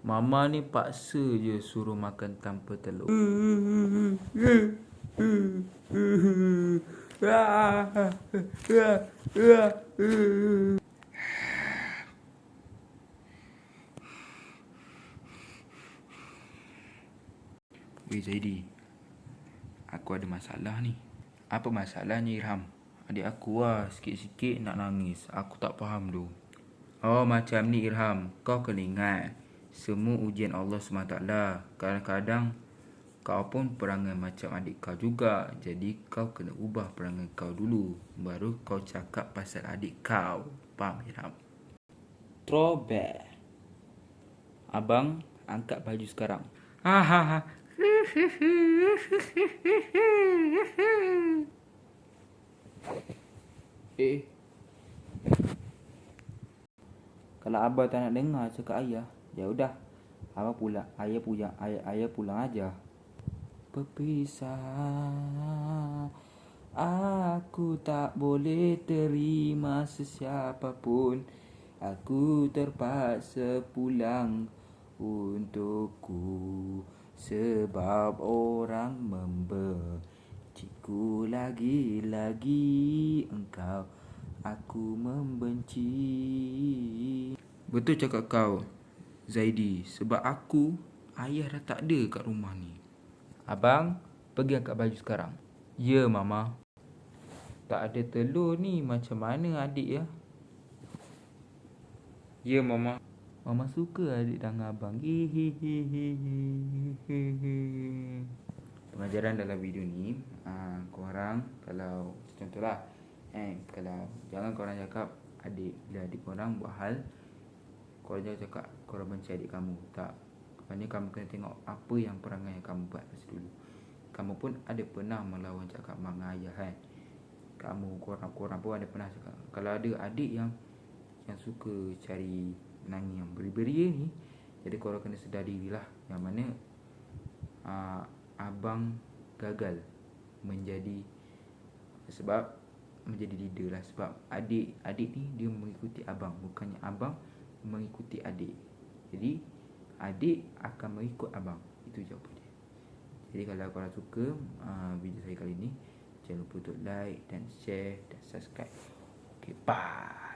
Mama ni paksa je suruh makan tanpa telur. Weh Zaidi, aku ada masalah ni. Apa masalahnya Irham? Adik aku lah sikit-sikit nak nangis. Aku tak faham tu. Oh macam ni Irham, kau kena ingat, semua ujian Allah SWT. Kadang-kadang kau pun perangai macam adik kau juga. Jadi kau kena ubah perangai kau dulu, baru kau cakap pasal adik kau. Faham Irham? Throwback. Abang angkat baju sekarang. Kalau abang tak nak dengar cakap ayah, ya udah, abang pulang. Ayah pulang aja. Berpisah, aku tak boleh terima sesiapa pun. Aku terpaksa pulang untukku, sebab orang membenciku. Lagi-lagi engkau aku membenci. Betul cakap kau Zaidi, sebab aku, ayah dah tak ada kat rumah ni. Abang pergi angkat baju sekarang. Ya mama. Tak ada telur ni, macam mana adik ya? Ya mama. Mama suka adik dengan abang. Pengajaran dalam video ni, korang kalau contohlah, kalau jangan korang cakap adik, bila adik korang buat hal, korang jangan cakap korang benci adik kamu. Tak. Maknanya kamu kena tengok apa yang perangai yang kamu buat masa dulu. Kamu pun ada pernah melawan cakap mak dengan ayah kan. Korang pun ada pernah cakap. Kalau ada adik yang suka cari menangis yang beria-beria ni, jadi korang kena sedar dirilah, yang mana abang gagal menjadi leader lah. Sebab adik ni dia mengikuti abang, bukannya abang mengikuti adik. Jadi adik akan mengikut abang. Itu jawapan dia. Jadi kalau korang suka video saya kali ni, jangan lupa untuk like dan share dan subscribe. Okay, bye.